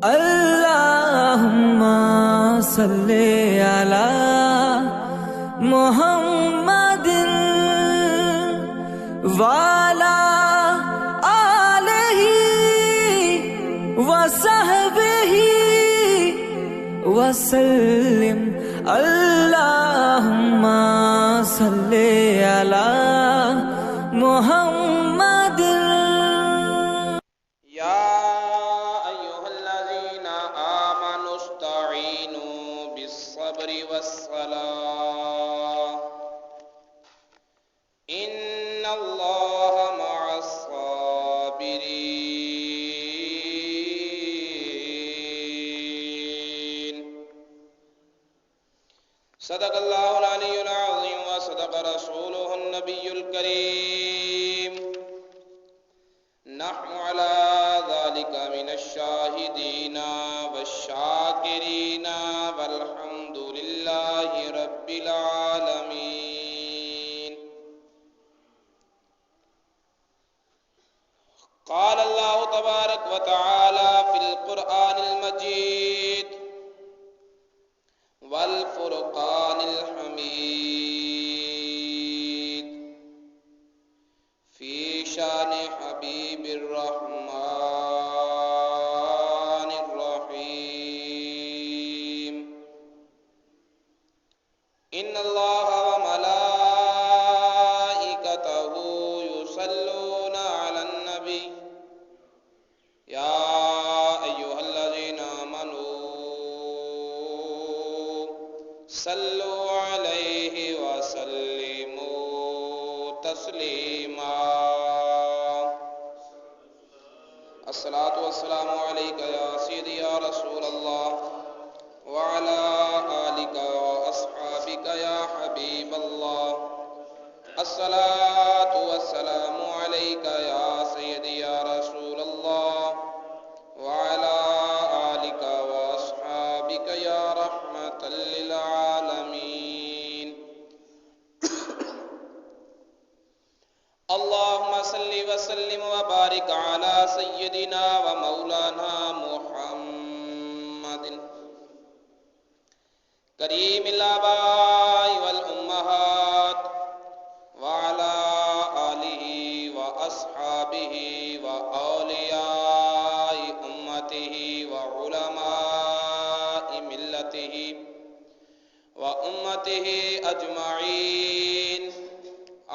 اللہم صلی علی محمد وعلی آلہ وصحبہ وسلم اللہم صلی علی محمد والصلاة إن الله مع الصابرين صدق الله العلي العظيم وصدق رسوله النبي الكريم نحن على ذلك من الشاهدين والشاكرين والحمد لله رب العالمين قال الله تبارك وتعالى في القرآن المجيد والفرقان الحميد في شان حبيب الرحمن الرحيم إن الله وملائكته يصلون على النبي يا أيها الذين آمنوا صلوا عليه وسلموا تسليما الصلاة والسلام عليك يا سيدي يا رسول الله وعلى آلك وأصحابك يا حبيب الله الصلاة والسلام عليك يا سيدي يا رسول الله وعلى آلك وأصحابك يا رحمة للعالمين اللهم صل وسلم وبارك على سيدنا ومولانا محمد کریم الآباء والأمہات وعلى آلہ وأصحابہ وأولیاء امتہ وعلماء ملتہ وأمتہ اجمعین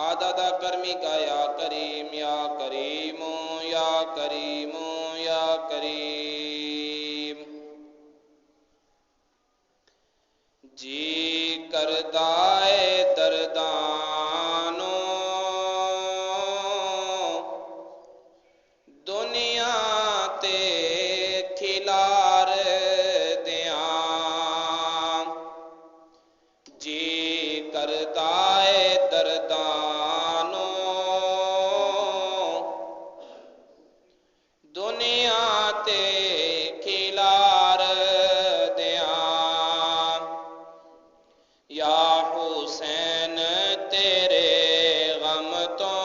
عدد کرمک یا کریم یا کریم یا کریم یا کریم جی کردائے دردانوں دنیا تے کھلار دیاں جی کردائے دردانوں دنیا تے کھلار دیاں یا حسین تیرے غم تو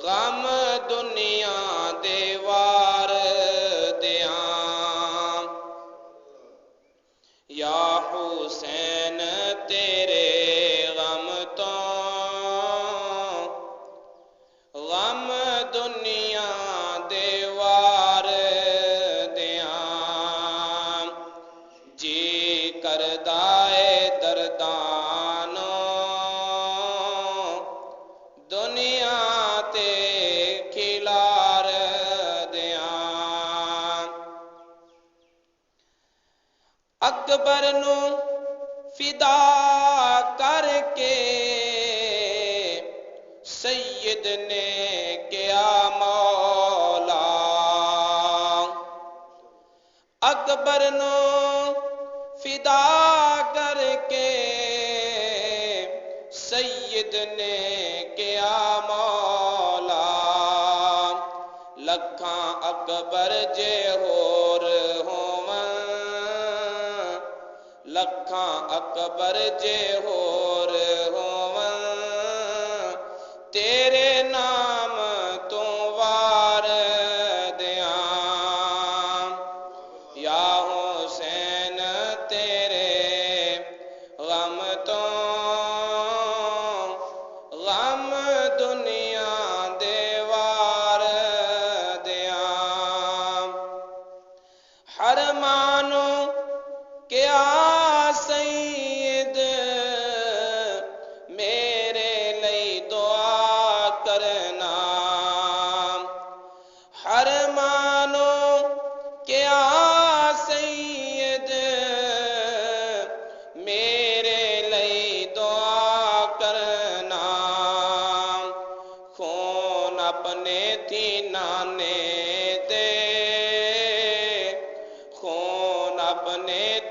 غم دنیا دیوار دیاں یا حسین تیرے غم تو غم دنیا دیوار دیاں جی کردائے دردانوں دنیا تے کھلار دیاں اکبر نو فدا کر کے سید نے کیا مولا اکبر نو فدا کر کے سید نے کیا مولا لکھاں اکبر جے ہور ہوون لکھاں اکبر جے ہور ہوون تیرے نام تو وار دیاں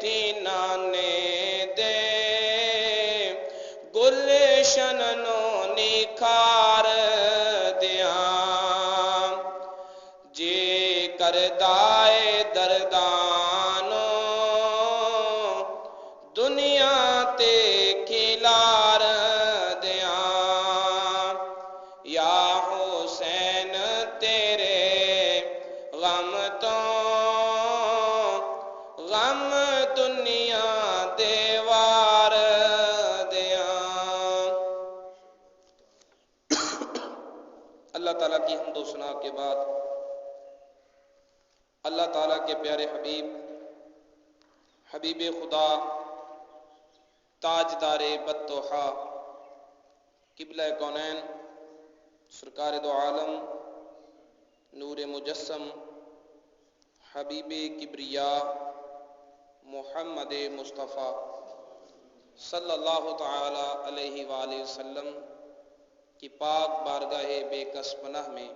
تینانے دے گلشن نو نکھار دیاں جے کردائے دردانو دنیا تے کھلار دیاں یا حسین تیرے غم تو غم دنیا دیوار دیاں۔ اللہ تعالیٰ کی حمد و ثنا کے بعد اللہ تعالیٰ کے پیارے حبیب خدا تاجدار بدتوحا قبلہ کونین سرکار دو عالم نور مجسم حبیب کبریا محمد مصطفیٰ صلی اللہ تعالی علیہ وآلہ وسلم کی پاک بارگاہ بے کس پناہ میں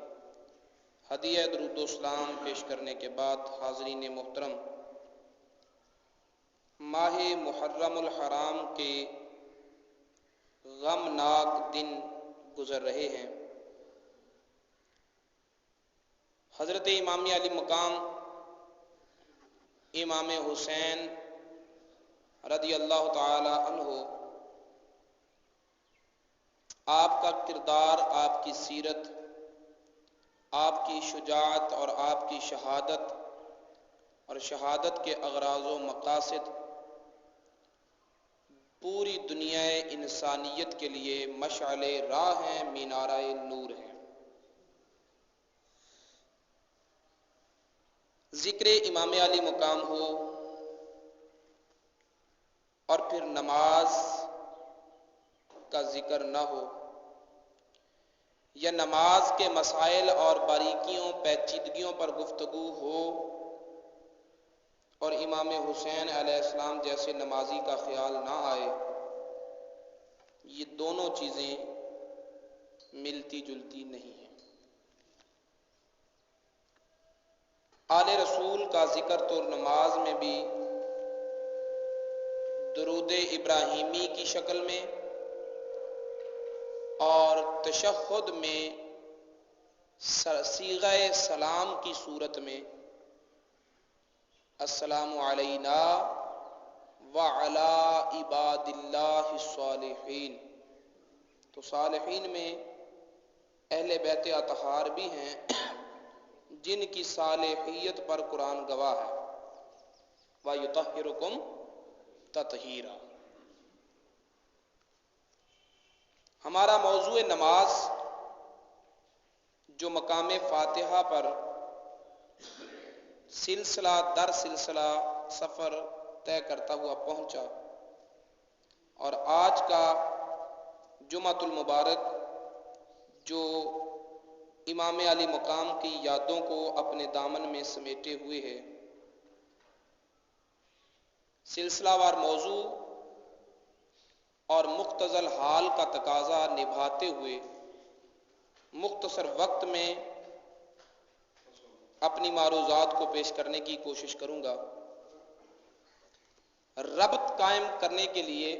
ہدیہ درود و سلام پیش کرنے کے بعد حاضرین محترم، ماہ محرم الحرام کے غمناک دن گزر رہے ہیں۔ حضرت امام علی مقام امام حسین رضی اللہ تعالی عنہ، آپ کا کردار، آپ کی سیرت، آپ کی شجاعت اور آپ کی شہادت اور شہادت کے اغراض و مقاصد پوری دنیا انسانیت کے لیے مشعل راہ ہیں، مینارہ نور ہیں۔ ذکر امام علی مقام ہو اور پھر نماز کا ذکر نہ ہو، یا نماز کے مسائل اور باریکیوں پیچیدگیوں پر گفتگو ہو اور امام حسین علیہ السلام جیسے نمازی کا خیال نہ آئے، یہ دونوں چیزیں ملتی جلتی نہیں ہیں۔ آل رسول کا ذکر تو نماز میں بھی درود ابراہیمی کی شکل میں اور تشہد میں صیغہ سلام کی صورت میں السلام علینا وعلی عباد اللہ الصالحین، تو صالحین میں اہل بیت اطہار بھی ہیں جن کی صالحیت پر قرآن گواہ ہے، وَيُطَهِّرُكُمْ تَطْهِيرًا۔ ہمارا موضوع نماز جو مقام فاتحہ پر سلسلہ در سلسلہ سفر طے کرتا ہوا پہنچا، اور آج کا جمعۃ المبارک جو امام علی مقام کی یادوں کو اپنے دامن میں سمیٹے ہوئے ہے، سلسلہ وار موضوع اور مختصر حال کا تقاضا نبھاتے ہوئے مختصر وقت میں اپنی معروضات کو پیش کرنے کی کوشش کروں گا۔ ربط قائم کرنے کے لیے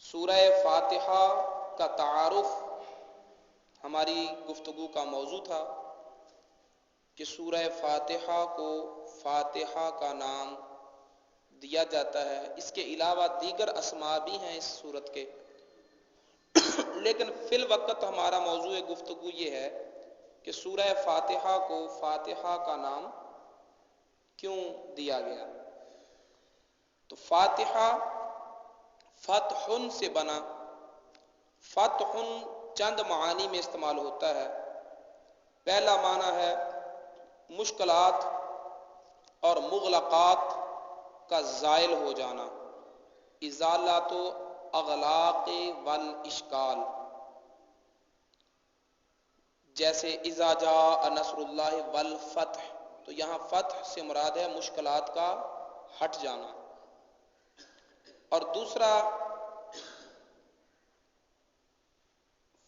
سورہ فاتحہ کا تعارف ہماری گفتگو کا موضوع تھا کہ سورہ فاتحہ کو فاتحہ کا نام دیا جاتا ہے، اس کے علاوہ دیگر اسماء بھی ہیں اس سورت کے، لیکن فی الوقت ہمارا موضوع گفتگو یہ ہے کہ سورہ فاتحہ کو فاتحہ کا نام کیوں دیا گیا۔ تو فاتحہ فتح سے بنا، فتح چند معانی میں استعمال ہوتا ہے۔ پہلا معنی ہے مشکلات اور مغلقات کا زائل ہو جانا، ازالۃ اغلاق والاشکال، جیسے اذا جاء نصر اللہ والفتح، تو یہاں فتح سے مراد ہے مشکلات کا ہٹ جانا۔ اور دوسرا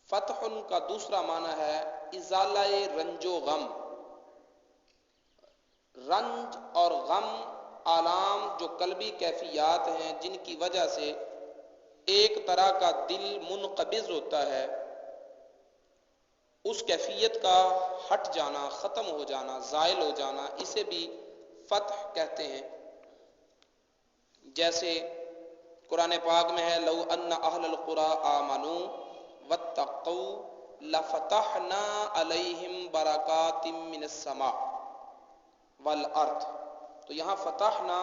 فتح کا دوسرا معنی ہے ازالہ رنج و غم، رنج اور غم آلام جو قلبی کیفیات ہیں جن کی وجہ سے ایک طرح کا دل منقبض ہوتا ہے، اس کیفیت کا ہٹ جانا، ختم ہو جانا، زائل ہو جانا، اسے بھی فتح کہتے ہیں۔ جیسے قرآن پاک میں ہے لو ان اہل القری آمنوا واتقوا لفتحنا علیہم برکات من السماء والارض، تو یہاں فتحنا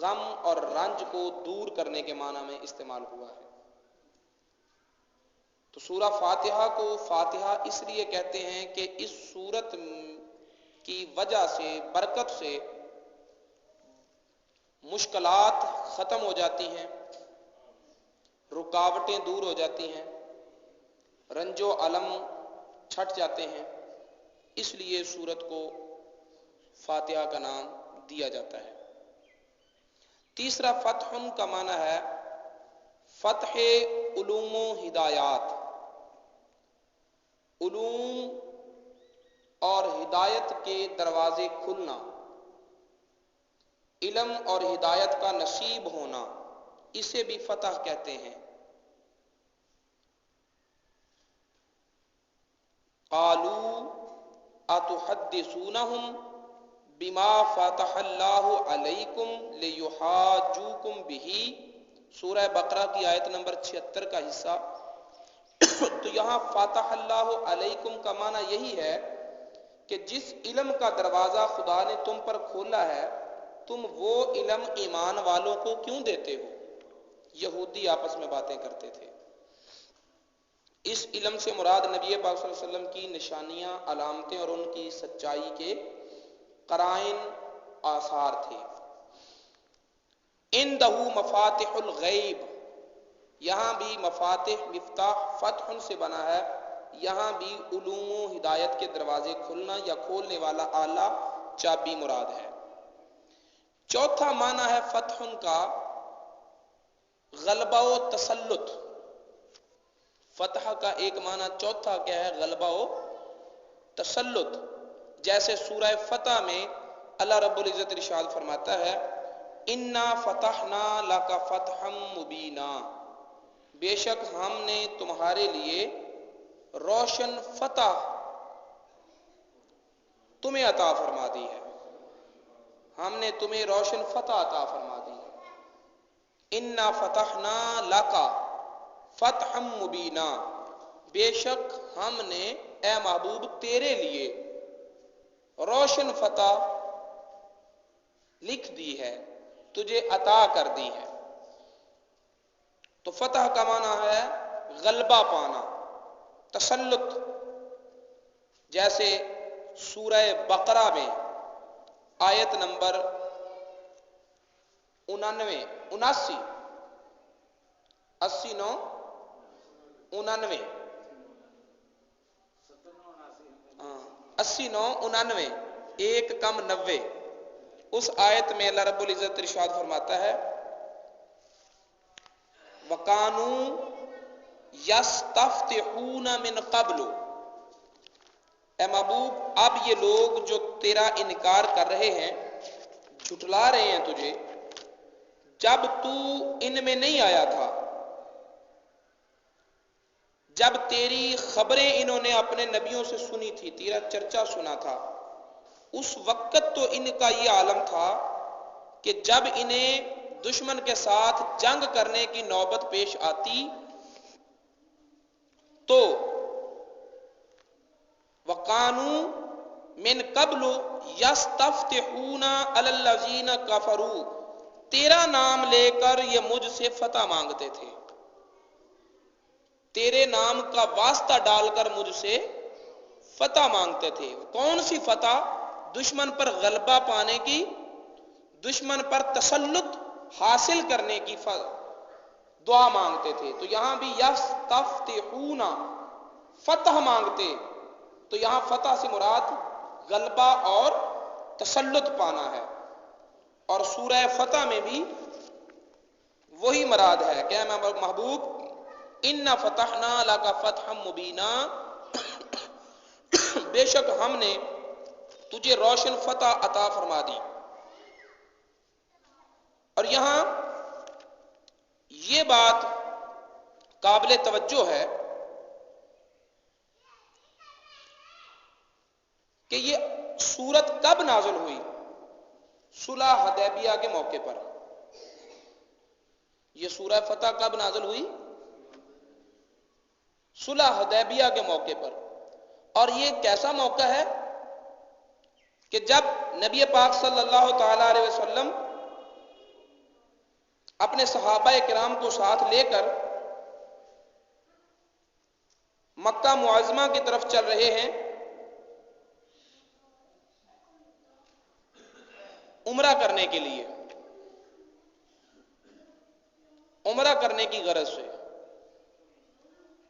غم اور رنج کو دور کرنے کے معنی میں استعمال ہوا ہے۔ تو سورہ فاتحہ کو فاتحہ اس لیے کہتے ہیں کہ اس سورت کی وجہ سے، برکت سے مشکلات ختم ہو جاتی ہیں، رکاوٹیں دور ہو جاتی ہیں، رنج و الم چھٹ جاتے ہیں، اس لیے سورت کو فاتحہ کا نام دیا جاتا ہے۔ تیسرا فتح کا معنی ہے فتح علوم و ہدایات، علوم اور ہدایت کے دروازے کھلنا، علم اور ہدایت کا نصیب ہونا، اسے بھی فتح کہتے ہیں۔ قالوا اتحدثونہم بما فتح اللہ علیکم لیحاجوکم بہ، سورہ بقرہ کی آیت نمبر 76 کا حصہ۔ تو یہاں فتح اللہ علیکم کا معنی یہی ہے کہ جس علم کا دروازہ خدا نے تم پر کھولا ہے، تم وہ علم ایمان والوں کو کیوں دیتے ہو؟ یہودی آپس میں باتیں کرتے تھے۔ اس علم سے مراد نبی پاک صلی اللہ علیہ وسلم کی نشانیاں، علامتیں اور ان کی سچائی کے قرائن، آثار تھے۔ عندہ مفاتح الغیب، یہاں بھی مفاتح، مفتاح فتح سے بنا ہے، یہاں بھی علوم و ہدایت کے دروازے کھلنا یا کھولنے والا آلہ، چابی مراد ہے۔ چوتھا معنی ہے فتح کا غلبہ و تسلط۔ فتح کا ایک معنی چوتھا کیا ہے؟ غلبہ و تسلط۔ جیسے سورہ فتح میں اللہ رب العزت ارشاد فرماتا ہے انا فتحنا لک فتحا مبینا، بے شک ہم نے تمہارے لیے روشن فتح تمہیں عطا فرما دی ہے، ہم نے تمہیں روشن فتح عطا فرما دی ہے۔ انا فتحنا لک فتحا مبینا، بے شک ہم نے اے محبوب تیرے لیے روشن فتح لکھ دی ہے، تجھے عطا کر دی ہے۔ تو فتح کا معنی ہے غلبہ پانا، تسلط۔ جیسے سورہ بقرہ میں آیت نمبر 89 ایک کم 90، اس آیت میں اللہ رب العزت ارشاد فرماتا ہے وَقَانُوا يَسْتَفْتِحُونَ مِنْ قَبْلُ، اے محبوب اب یہ لوگ جو تیرا انکار کر رہے ہیں، جھٹلا رہے ہیں تجھے، جب تو ان میں نہیں آیا تھا، جب تیری خبریں انہوں نے اپنے نبیوں سے سنی تھی، تیرا چرچا سنا تھا، اس وقت تو ان کا یہ عالم تھا کہ جب انہیں دشمن کے ساتھ جنگ کرنے کی نوبت پیش آتی تو وَقَانُوا مِن قَبْلُ يَسْتَفْتِحُونَ عَلَى الَّذِينَ كَفَرُوا، تیرا نام لے کر یہ مجھ سے فتح مانگتے تھے، تیرے نام کا واسطہ ڈال کر مجھ سے فتح مانگتے تھے۔ کون سی فتح؟ دشمن پر غلبہ پانے کی، دشمن پر تسلط حاصل کرنے کی دعا مانگتے تھے۔ تو یہاں بھی یستفتحون، فتح مانگتے، تو یہاں فتح سے مراد غلبہ اور تسلط پانا ہے۔ اور سورہ فتح میں بھی وہی مراد ہے کہ اے محبوب انا فتحنا لک فتحا مبینا، بے شک ہم نے تجھے روشن فتح عطا فرما دی۔ اور یہاں یہ بات قابل توجہ ہے کہ یہ سورت کب نازل ہوئی؟ صلح حدیبیہ کے موقع پر۔ یہ سورہ فتح کب نازل ہوئی؟ صلح حدیبیہ کے موقع پر۔ اور یہ کیسا موقع ہے کہ جب نبی پاک صلی اللہ تعالی علیہ وسلم اپنے صحابہ کرام کو ساتھ لے کر مکہ معظمہ کی طرف چل رہے ہیں عمرہ کرنے کے لیے، عمرہ کرنے کی غرض سے۔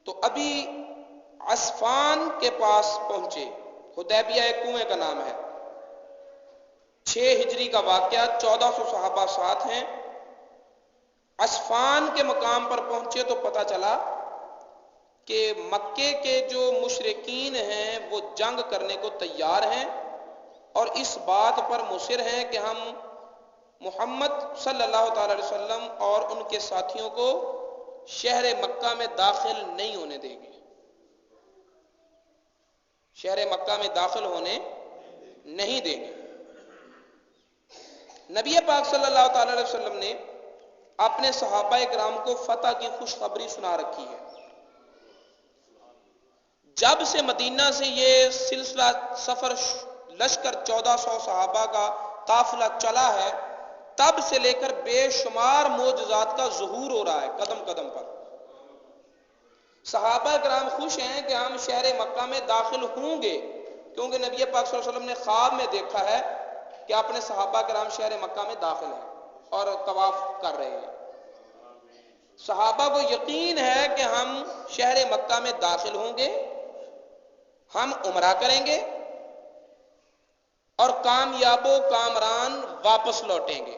تو ابھی عصفان کے پاس پہنچے، حدیبیہ ایک کنویں کا نام ہے، 6 ہجری کا واقعہ، 1400 صحابہ ساتھ ہیں۔ عصفان کے مقام پر پہنچے تو پتہ چلا کہ مکے کے جو مشرکین ہیں وہ جنگ کرنے کو تیار ہیں اور اس بات پر مصر ہیں کہ ہم محمد صلی اللہ تعالی علیہ وسلم اور ان کے ساتھیوں کو شہر مکہ میں داخل نہیں ہونے دیں گے، شہر مکہ میں داخل ہونے نہیں دیں گے۔ نبی پاک صلی اللہ تعالی علیہ وسلم نے اپنے صحابہ کرام کو فتح کی خوشخبری سنا رکھی ہے۔ جب سے مدینہ سے یہ سلسلہ سفر لشکر 1400 صحابہ کا قافلہ چلا ہے، تب سے لے کر بے شمار معجزات کا ظہور ہو رہا ہے قدم قدم پر۔ صحابہ کرام خوش ہیں کہ ہم شہر مکہ میں داخل ہوں گے، کیونکہ نبی پاک صلی اللہ علیہ وسلم نے خواب میں دیکھا ہے کہ اپنے صحابہ کرام شہر مکہ میں داخل ہیں اور طواف کر رہے ہیں۔ صحابہ کو یقین ہے کہ ہم شہر مکہ میں داخل ہوں گے، ہم عمرہ کریں گے اور کامیاب و کامران واپس لوٹیں گے۔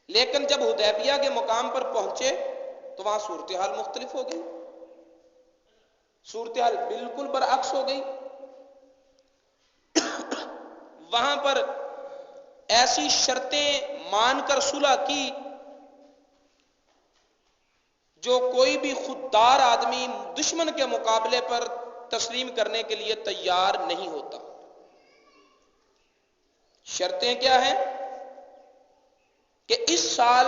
لیکن جب حدیبیہ کے مقام پر پہنچے تو وہاں صورتحال مختلف ہو گئی، صورتحال بالکل برعکس ہو گئی۔ وہاں پر ایسی شرطیں مان کر صلح کی جو کوئی بھی خوددار آدمی دشمن کے مقابلے پر تسلیم کرنے کے لیے تیار نہیں ہوتا۔ شرطیں کیا ہیں کہ اس سال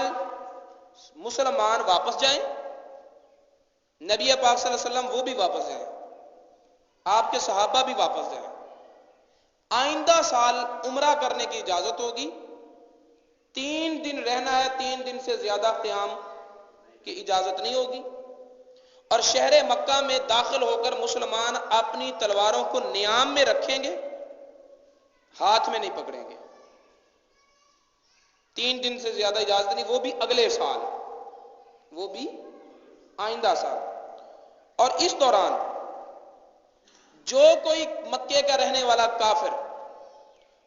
مسلمان واپس جائیں، نبی پاک صلی اللہ علیہ وسلم وہ بھی واپس جائیں، آپ کے صحابہ بھی واپس جائیں۔ آئندہ سال عمرہ کرنے کی اجازت ہوگی، 3 دن رہنا ہے، 3 دن سے زیادہ قیام کی اجازت نہیں ہوگی، اور شہر مکہ میں داخل ہو کر مسلمان اپنی تلواروں کو نیام میں رکھیں گے، ہاتھ میں نہیں پکڑیں گے۔ 3 دن سے زیادہ اجازت نہیں، وہ بھی اگلے سال، وہ بھی آئندہ سال۔ اور اس دوران جو کوئی مکے کا رہنے والا کافر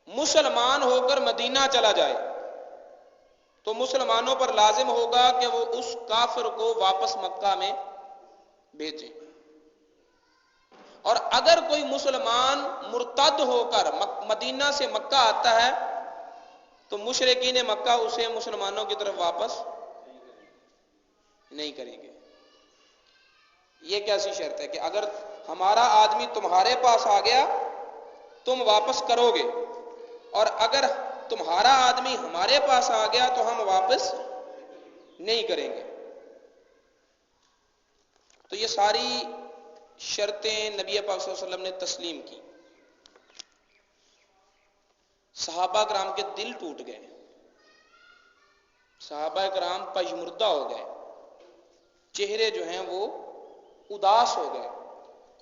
مسلمان ہو کر مدینہ چلا جائے تو مسلمانوں پر لازم ہوگا کہ وہ اس کافر کو واپس مکہ میں بھیجیں، اور اگر کوئی مسلمان مرتد ہو کر مدینہ سے مکہ آتا ہے تو مشرکین مکہ اسے مسلمانوں کی طرف واپس نہیں کریں گے۔ یہ کیسی شرط ہے کہ اگر ہمارا آدمی تمہارے پاس آ گیا تم واپس کرو گے، اور اگر تمہارا آدمی ہمارے پاس آ گیا تو ہم واپس نہیں کریں گے۔ تو یہ ساری شرطیں نبی پاک صلی اللہ علیہ وسلم نے تسلیم کی۔ صحابہ کرام کے دل ٹوٹ گئے، صحابہ کرام پژمردہ ہو گئے، چہرے جو ہیں وہ اداس ہو گئے۔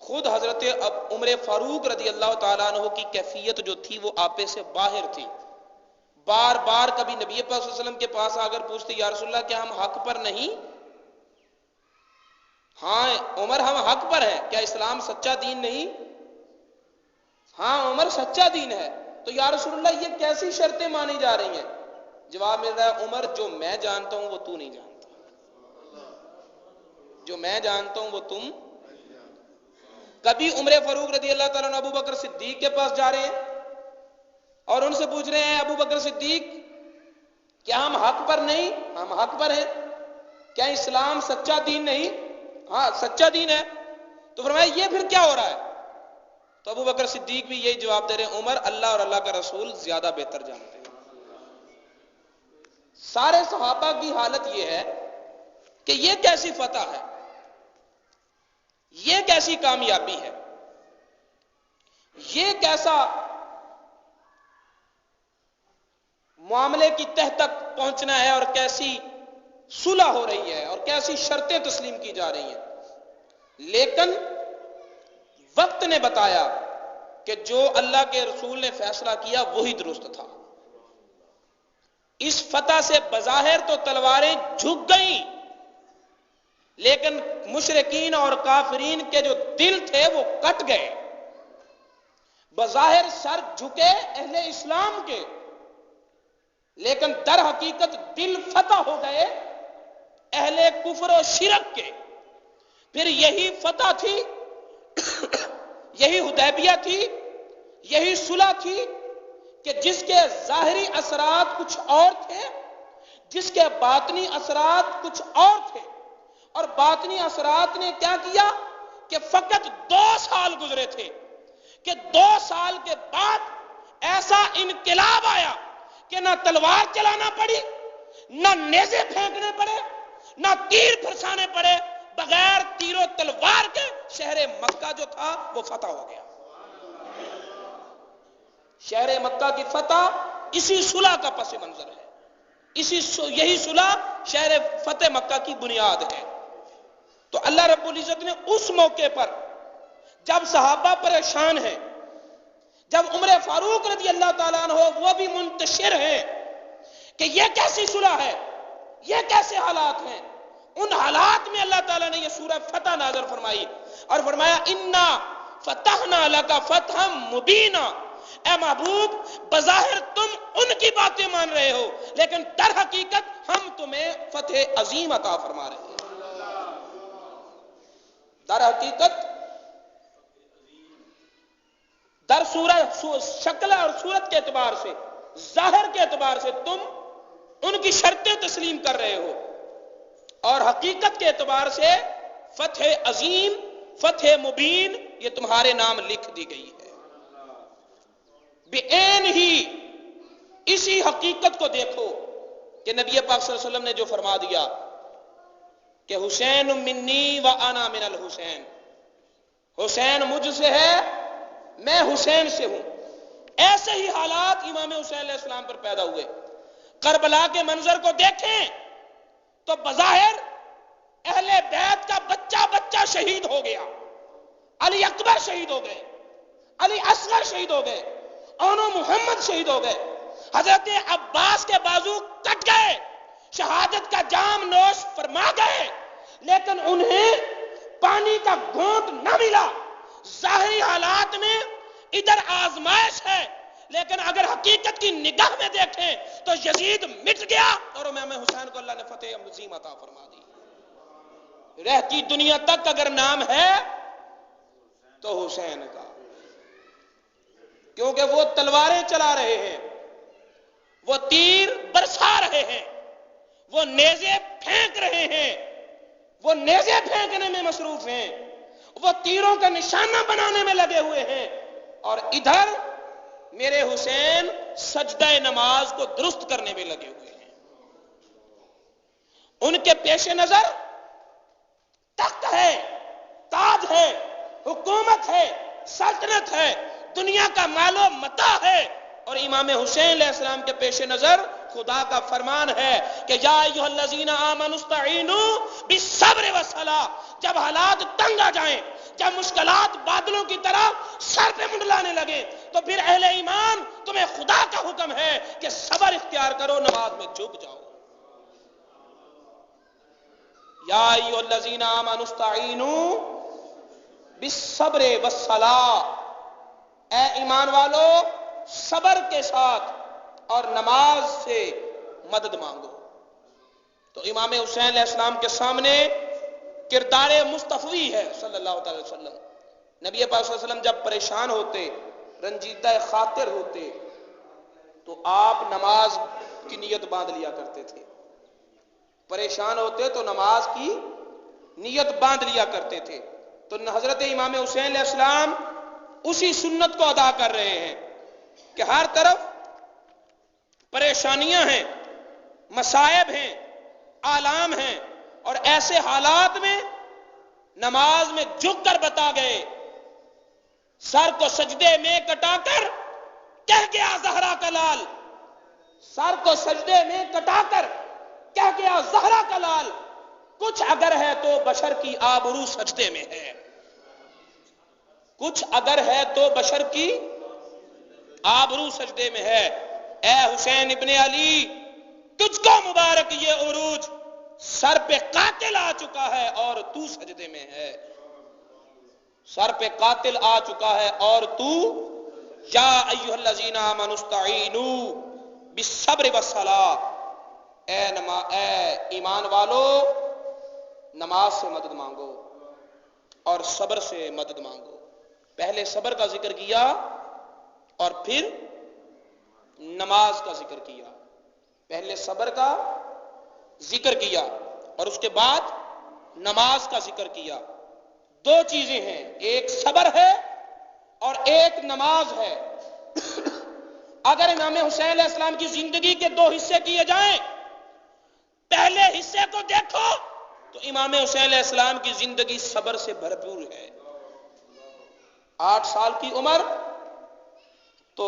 خود حضرت عمر فاروق رضی اللہ تعالیٰ عنہ کی کیفیت جو تھی وہ آپے سے باہر تھی۔ بار بار کبھی نبی پاک صلی اللہ علیہ وسلم کے پاس آ کر پوچھتے، یا رسول اللہ کیا ہم حق پر نہیں؟ ہاں عمر ہم حق پر ہیں، کیا اسلام سچا دین نہیں؟ ہاں عمر سچا دین ہے۔ تو یا رسول اللہ یہ کیسی شرطیں مانی جا رہی ہیں؟ جواب مل رہا ہے، عمر جو میں جانتا ہوں وہ تو نہیں جانتا، جو میں جانتا ہوں وہ تم۔ کبھی عمر فاروق رضی اللہ تعالیٰ عنہ ابو بکر صدیق کے پاس جا رہے ہیں اور ان سے پوچھ رہے ہیں، ابو بکر صدیق کیا ہم حق پر نہیں؟ ہم حق پر ہیں. کیا اسلام سچا دین نہیں؟ ہاں سچا دین ہے. تو فرمایا یہ پھر کیا ہو رہا ہے؟ تو ابو بکر صدیق بھی یہی جواب دے رہے ہیں، عمر اللہ اور اللہ کا رسول زیادہ بہتر جانتے ہیں. سارے صحابہ کی حالت یہ ہے کہ یہ کیسی فتح ہے، یہ کیسی کامیابی ہے، یہ کیسا معاملے کی تہ تک پہنچنا ہے، اور کیسی صلح ہو رہی ہے، اور کیسی شرطیں تسلیم کی جا رہی ہیں. لیکن وقت نے بتایا کہ جو اللہ کے رسول نے فیصلہ کیا وہی درست تھا. اس فتح سے بظاہر تو تلواریں جھک گئیں، لیکن مشرکین اور کافرین کے جو دل تھے وہ کٹ گئے. بظاہر سر جھکے اہل اسلام کے، لیکن در حقیقت دل فتح ہو گئے اہل کفر و شرک کے. پھر یہی فتح تھی، یہی حدیبیہ تھی، یہی صلح تھی کہ جس کے ظاہری اثرات کچھ اور تھے، جس کے باطنی اثرات کچھ اور تھے. اور باطنی اثرات نے کیا کیا کہ فقط 2 سال گزرے تھے کہ 2 سال کے بعد ایسا انقلاب آیا کہ نہ تلوار چلانا پڑی، نہ نیزے پھینکنے پڑے، نہ تیر برسانے پڑے. بغیر تیر و تلوار کے شہر مکہ جو تھا وہ فتح ہو گیا. شہر مکہ کی فتح اسی صلح کا پس منظر ہے. یہی صلح شہر فتح مکہ کی بنیاد ہے. تو اللہ رب العزت نے اس موقع پر جب صحابہ پریشان ہیں، جب عمر فاروق رضی اللہ تعالیٰ عنہ وہ بھی منتشر ہیں کہ یہ کیسی صلح ہے، یہ کیسے حالات ہیں، ان حالات میں اللہ تعالیٰ نے یہ سورہ فتح نازل فرمائی اور فرمایا انا فتحنا لک فتحا مبینا. اے محبوب بظاہر تم ان کی باتیں مان رہے ہو، لیکن در حقیقت ہم تمہیں فتح عظیم عطا فرما رہے ہیں. در حقیقت در شکل اور صورت کے اعتبار سے، ظاہر کے اعتبار سے تم ان کی شرطیں تسلیم کر رہے ہو، اور حقیقت کے اعتبار سے فتح عظیم، فتح مبین یہ تمہارے نام لکھ دی گئی ہے. بعین ہی اسی حقیقت کو دیکھو کہ نبی پاک صلی اللہ علیہ وسلم نے جو فرما دیا کہ حسین منی و انا من الحسین، حسین مجھ سے ہے، میں حسین سے ہوں. ایسے ہی حالات امام حسین علیہ السلام پر پیدا ہوئے. کربلا کے منظر کو دیکھیں تو بظاہر اہل بیت کا بچہ بچہ شہید ہو گیا. علی اکبر شہید ہو گئے، علی اصغر شہید ہو گئے، اونو محمد شہید ہو گئے، حضرت عباس کے بازو کٹ گئے، شہادت کا جام نوش فرما گئے، لیکن انہیں پانی کا گھونٹ نہ ملا. ظاہری حالات میں ادھر آزمائش ہے، لیکن اگر حقیقت کی نگاہ میں دیکھیں تو یزید مٹ گیا اور امام حسین کو اللہ نے فتح عظیم عطا فرما دی. رہتی دنیا تک اگر نام ہے تو حسین کا، کیونکہ وہ تلواریں چلا رہے ہیں، وہ تیر برسا رہے ہیں، وہ نیزے پھینک رہے ہیں، وہ نیزے پھینکنے میں مصروف ہیں، وہ تیروں کا نشانہ بنانے میں لگے ہوئے ہیں، اور ادھر میرے حسین سجدہ نماز کو درست کرنے میں لگے ہوئے ہیں. ان کے پیش نظر تخت ہے، تاج ہے، حکومت ہے، سلطنت ہے، دنیا کا مال و متاع ہے، اور امام حسین علیہ السلام کے پیش نظر خدا کا فرمان ہے کہ یا ایھا الذین آمنوا استعینوا بالصبر والصلاۃ. جب حالات تنگ آ جائیں، جب مشکلات بادلوں کی طرح سر پہ منڈلانے لگے، تو پھر اہل ایمان تمہیں خدا کا حکم ہے کہ صبر اختیار کرو، نماز میں جھک جاؤ. یا ایھا الذین آمنوا استعینوا بالصبر والصلاۃ. اے ایمان والو صبر کے ساتھ اور نماز سے مدد مانگو. تو امام حسین علیہ السلام کے سامنے کردار مصطفی ہے صلی اللہ تعالی وسلم. نبی پاک صلی اللہ علیہ وسلم جب پریشان ہوتے، رنجیدہ خاطر ہوتے، تو آپ نماز کی نیت باندھ لیا کرتے تھے، پریشان ہوتے تو نماز کی نیت باندھ لیا کرتے تھے۔ تو حضرت امام حسین علیہ السلام اسی سنت کو ادا کر رہے ہیں کہ ہر طرف پریشانیاں ہیں، مصائب ہیں، آلام ہیں، اور ایسے حالات میں نماز میں جھک کر بتا گئے، سر کو سجدے میں کٹا کر کہہ گیا زہرا کا لال، سر کو سجدے میں کٹا کر کہہ گیا زہرا کا لال، کچھ اگر ہے تو بشر کی آبرو سجدے میں ہے، کچھ اگر ہے تو بشر کی آبرو سجدے میں ہے۔ اے حسین ابن علی، تجھ کو مبارک یہ عروج، سر پہ قاتل آ چکا ہے اور تو سجدے میں ہے، سر پہ قاتل آ چکا ہے اور تو یا ایھا الذین آمنوا استعینوا بالصبر والصلاۃ، اے ایمان والو نماز سے مدد مانگو اور صبر سے مدد مانگو۔ پہلے صبر کا ذکر کیا اور پھر نماز کا ذکر کیا، پہلے صبر کا ذکر کیا اور اس کے بعد نماز کا ذکر کیا۔ دو چیزیں ہیں، ایک صبر ہے اور ایک نماز ہے۔ اگر امام حسین علیہ السلام کی زندگی کے دو حصے کیے جائیں، پہلے حصے کو دیکھو تو امام حسین علیہ السلام کی زندگی صبر سے بھرپور ہے۔ 8 سال کی عمر تو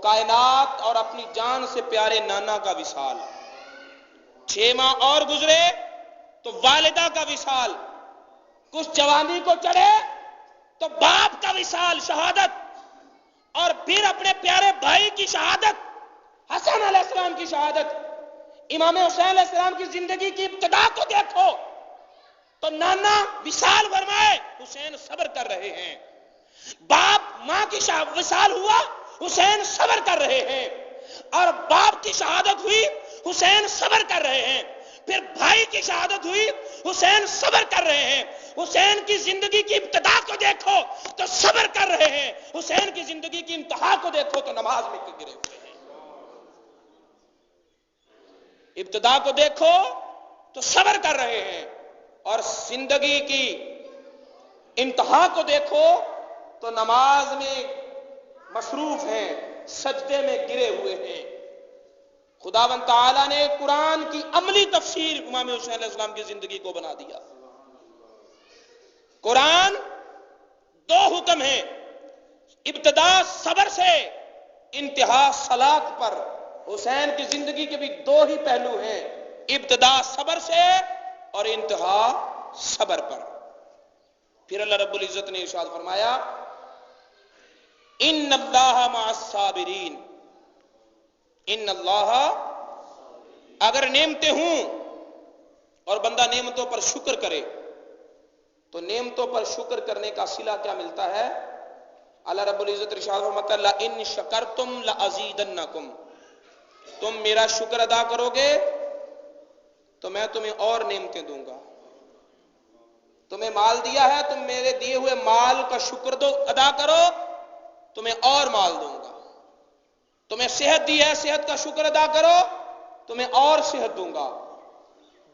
کائنات اور اپنی جان سے پیارے نانا کا وصال، 6 ماہ اور گزرے تو والدہ کا وصال، کچھ جوانی کو چڑھے تو باپ کا وصال، شہادت، اور پھر اپنے پیارے بھائی کی شہادت، حسن علیہ السلام کی شہادت۔ امام حسین علیہ السلام کی زندگی کی ابتدا کو دیکھو تو نانا وصال فرمائے، حسین صبر کر رہے ہیں، باپ ماں کی وصال ہوا، حسین صبر کر رہے ہیں، اور باپ کی شہادت ہوئی، حسین صبر کر رہے ہیں، پھر بھائی کی شہادت ہوئی، حسین صبر کر رہے ہیں۔ حسین کی زندگی کی ابتدا کو دیکھو تو صبر کر رہے ہیں، حسین کی زندگی کی انتہا کو دیکھو تو نماز میں گرے ہوئے ہیں۔ ابتدا کو دیکھو تو صبر کر رہے ہیں اور زندگی کی انتہا کو دیکھو تو نماز میں مصروف ہیں، سجدے میں گرے ہوئے ہیں۔ خداوند تعالیٰ نے قرآن کی عملی تفسیر امام حسین علیہ السلام کی زندگی کو بنا دیا۔ قرآن 2 حکم ہیں، ابتدا صبر سے، انتہا صلاۃ پر۔ حسین کی زندگی کے بھی 2 ہی پہلو ہیں، ابتدا صبر سے اور انتہا صبر پر۔ پھر اللہ رب العزت نے ارشاد فرمایا، ان اللہ مع الصابرین، ان اللہ، اگر نعمتیں ہوں اور بندہ نعمتوں پر شکر کرے تو نعمتوں پر شکر کرنے کا صلہ کیا ملتا ہے؟ اللہ رب العزت ارشاد فرماتا ہے، لئن شکرتم لازیدنکم، تم میرا شکر ادا کرو گے تو میں تمہیں اور نعمتیں دوں گا۔ تمہیں مال دیا ہے، تم میرے دیے ہوئے مال کا شکر ادا کرو، تمہیں اور مال دوں گا۔ تمہیں صحت دی ہے، صحت کا شکر ادا کرو، تمہیں اور صحت دوں گا۔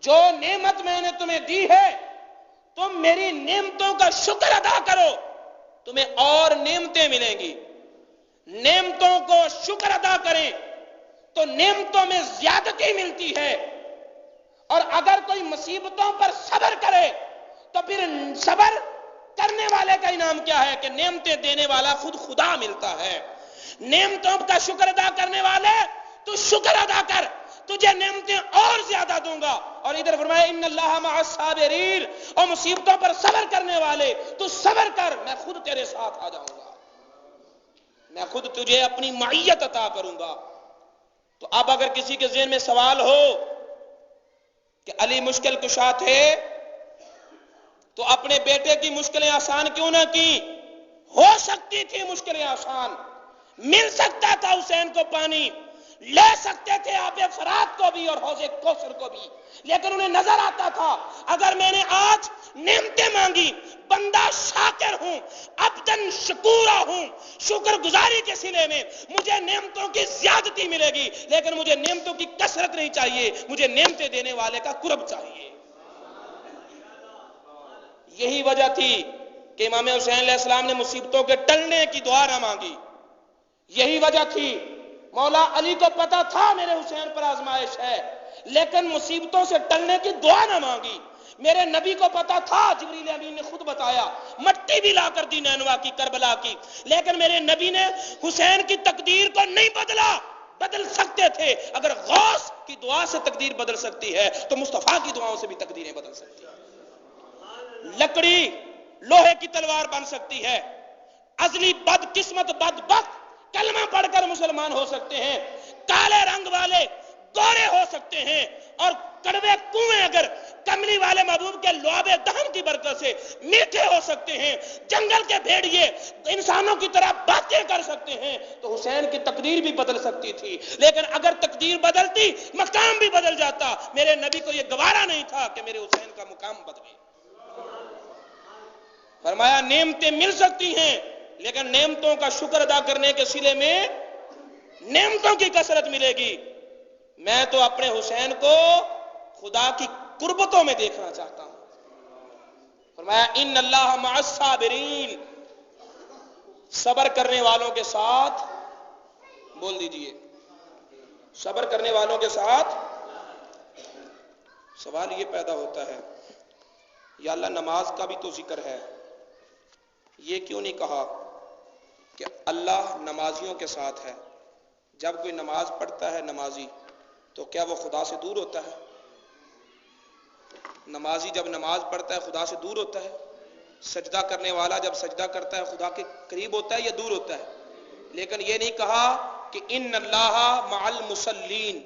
جو نعمت میں نے تمہیں دی ہے، تم میری نعمتوں کا شکر ادا کرو، تمہیں اور نعمتیں ملیں گی۔ نعمتوں کو شکر ادا کریں تو نعمتوں میں زیادتی ملتی ہے، اور اگر کوئی مصیبتوں پر صبر کرے تو پھر صبر کرنے والے کا انعام کیا ہے کہ نعمتیں دینے والا خود خدا ملتا ہے۔ نعمتوں کا شکر ادا کرنے والے، تو شکر ادا کر، تجھے نعمتیں اور زیادہ دوں گا۔ اور ادھر فرمایا ان اللہ مع الصابرین، اور مصیبتوں پر صبر کرنے والے تو صبر کر، میں خود تیرے ساتھ آ جاؤں گا، میں خود تجھے اپنی معیت عطا کروں گا۔ تو اب اگر کسی کے ذہن میں سوال ہو کہ علی مشکل کشا تھے تو اپنے بیٹے کی مشکلیں آسان کیوں نہ کی؟ ہو سکتی تھی مشکلیں آسان، مل سکتا تھا حسین کو پانی، لے سکتے تھے آب فرات کو بھی اور حوض کوثر کو بھی، لیکن انہیں نظر آتا تھا اگر میں نے آج نعمتیں مانگی، بندہ شاکر ہوں، عبدن شکورا ہوں، شکر گزاری کے صلے میں مجھے نعمتوں کی زیادتی ملے گی، لیکن مجھے نعمتوں کی کثرت نہیں چاہیے، مجھے نعمتیں دینے والے کا قرب چاہیے۔ یہی وجہ تھی کہ امام حسین علیہ السلام نے مصیبتوں کے ٹلنے کی دعا نہ مانگی، یہی وجہ تھی مولا علی کو پتا تھا میرے حسین پر آزمائش ہے، لیکن مصیبتوں سے ٹلنے کی دعا نہ مانگی۔ میرے نبی کو پتا تھا، جبریل امین نے خود بتایا، مٹی بھی لا کر دی نینوا کی، کربلا کی، لیکن میرے نبی نے حسین کی تقدیر کو نہیں بدلا۔ بدل سکتے تھے، اگر غوث کی دعا سے تقدیر بدل سکتی ہے تو مصطفیٰ کی دعاؤں سے بھی تقدیریں بدل سکتی ہیں۔ لکڑی لوہے کی تلوار بن سکتی ہے، ازلی بد قسمت بدبخت کلمہ پڑھ کر مسلمان ہو سکتے ہیں، کالے رنگ والے گورے ہو سکتے ہیں، اور کڑوے کنویں اگر کملی والے محبوب کے لعاب دہن کی برکت سے میٹھے ہو سکتے ہیں، جنگل کے بھیڑیے انسانوں کی طرح باتیں کر سکتے ہیں، تو حسین کی تقدیر بھی بدل سکتی تھی، لیکن اگر تقدیر بدلتی مقام بھی بدل جاتا۔ میرے نبی کو یہ گوارا نہیں تھا کہ میرے حسین کا مقام بدلے۔ فرمایا نعمتیں مل سکتی ہیں، لیکن نعمتوں کا شکر ادا کرنے کے صلے میں نعمتوں کی کثرت ملے گی۔ میں تو اپنے حسین کو خدا کی قربتوں میں دیکھنا چاہتا ہوں۔ فرمایا ان اللہ مع الصابرین، صبر کرنے والوں کے ساتھ، بول دیجئے صبر کرنے والوں کے ساتھ۔ سوال یہ پیدا ہوتا ہے، یا اللہ نماز کا بھی تو ذکر ہے، یہ کیوں نہیں کہا کہ اللہ نمازیوں کے ساتھ ہے؟ جب کوئی نماز پڑھتا ہے نمازی، تو کیا وہ خدا سے دور ہوتا ہے؟ نمازی جب نماز پڑھتا ہے خدا سے دور ہوتا ہے؟ سجدہ کرنے والا جب سجدہ کرتا ہے خدا کے قریب ہوتا ہے یا دور ہوتا ہے؟ لیکن یہ نہیں کہا کہ ان اللہ مع المصلین،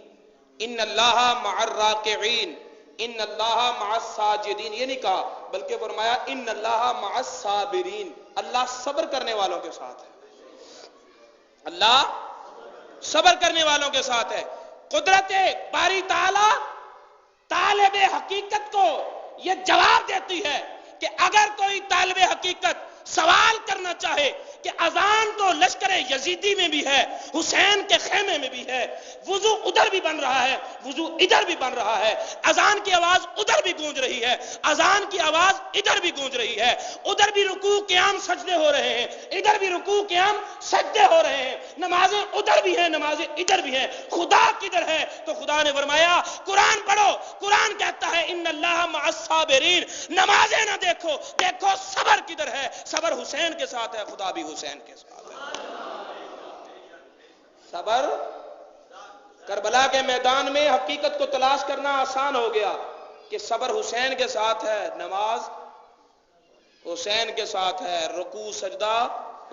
ان اللہ مع الراکعین، ان اللہ مع الساجدین، یہ نہیں کہا، بلکہ فرمایا ان اللہ مع الصابرین، اللہ صبر کرنے والوں کے ساتھ ہے، اللہ صبر کرنے والوں کے ساتھ ہے۔ قدرت باری تعالی طالب حقیقت کو یہ جواب دیتی ہے کہ اگر کوئی طالب حقیقت سوال کرنا چاہے کہ اذان تو لشکر یزیدی میں بھی ہے، حسین کے خیمے میں بھی ہے، وضو ادھر بھی بن رہا ہے، وضو ادھر بھی بن رہا ہے، اذان کی آواز ادھر بھی گونج رہی ہے، اذان کی آواز ادھر بھی گونج رہی ہے، ادھر بھی رکوع قیام سجدے ہو رہے ہیں، ادھر بھی رکوع قیام سجدے ہو رہے ہیں، نمازیں ادھر بھی ہیں، نمازیں ادھر بھی ہیں، خدا کدھر ہے؟ تو خدا نے فرمایا قرآن پڑھو، قرآن کہتا ہے ان اللہ مع الصابرین، نمازیں نہ دیکھو، دیکھو صبر کدھر ہے؟ صبر حسین کے ساتھ ہے، خدا بھی حسین کے ساتھ ہے۔ صبر کربلا کے میدان میں حقیقت کو تلاش کرنا آسان ہو گیا کہ صبر حسین کے ساتھ ہے، نماز حسین کے ساتھ ہے، رکوع سجدہ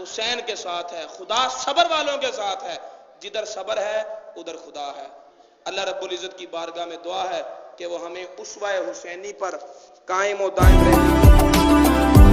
حسین کے ساتھ ہے، خدا صبر والوں کے ساتھ ہے، جدھر صبر ہے ادھر خدا ہے۔ اللہ رب العزت کی بارگاہ میں دعا ہے کہ وہ ہمیں اسوہ حسینی پر قائم و دائم رہنے